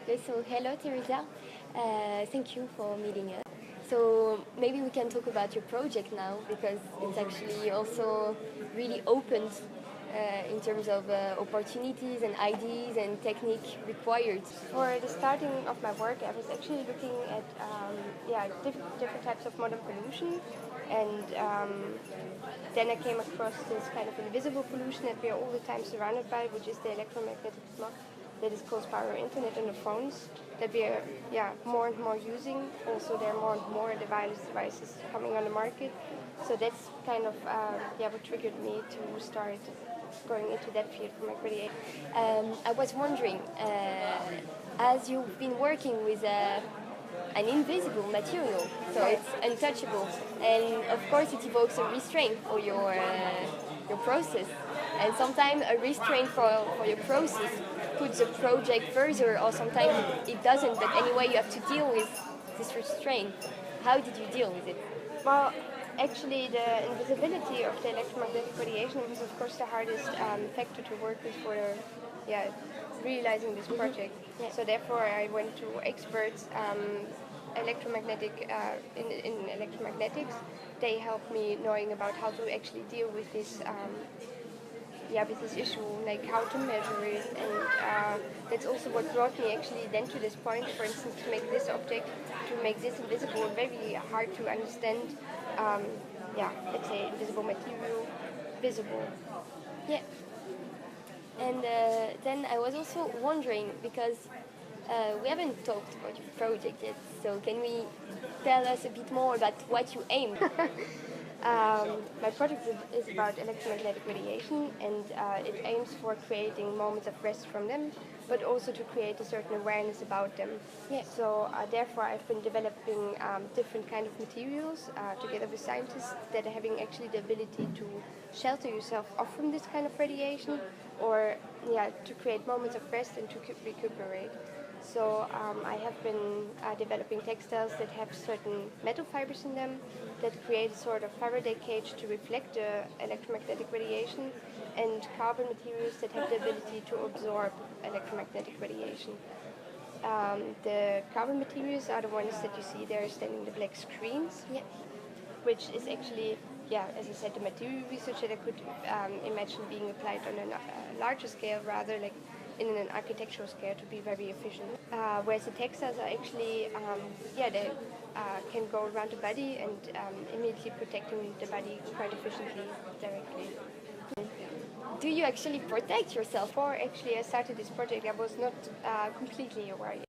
Okay, so hello Teresa, thank you for meeting us. So maybe we can talk about your project now because it's actually also really opened in terms of opportunities and ideas and technique required. For the starting of my work, I was actually looking at different types of modern pollution, and then I came across this kind of invisible pollution that we are all the time surrounded by, which is the electromagnetic smog that is caused by our internet and the phones that we are more and more using. Also, there are more and more devices coming on the market, so that's kind of what triggered me to start going into that field for my graduate. I was wondering, as you've been working with an invisible material, so it's untouchable, and of course it evokes a restraint for your process. And sometimes a restraint for your process puts the project further, or sometimes it doesn't. But anyway, you have to deal with this restraint. How did you deal with it? Well, actually, the invisibility of the electromagnetic radiation was, of course, the hardest factor to work with for realizing this project. Yeah. So therefore, I went to experts in electromagnetics. They helped me knowing about how to actually deal with this. With this issue, like how to measure it, and that's also what brought me actually then to this point. For instance, to make this object, to make this invisible, very hard to understand. Let's say invisible material, visible. Yeah. And then I was also wondering because we haven't talked about your project yet. So can we tell us a bit more about what you aim? My project is about electromagnetic radiation, and it aims for creating moments of rest from them, but also to create a certain awareness about them. Yeah. So therefore, I've been developing different kind of materials together with scientists that are having actually the ability to shelter yourself off from this kind of radiation, or to create moments of rest and to recuperate. So I have been developing textiles that have certain metal fibers in them that create a sort of Faraday cage to reflect the electromagnetic radiation, and carbon materials that have the ability to absorb electromagnetic radiation. The carbon materials are the ones that you see there standing the black screens, which is actually, as I said, the material research that I could imagine being applied on a larger scale, rather like in an architectural scale, to be very efficient. Whereas the textiles are actually, they can go around the body and immediately protecting the body quite efficiently directly. Do you actually protect yourself? Before actually I started this project, I was not completely aware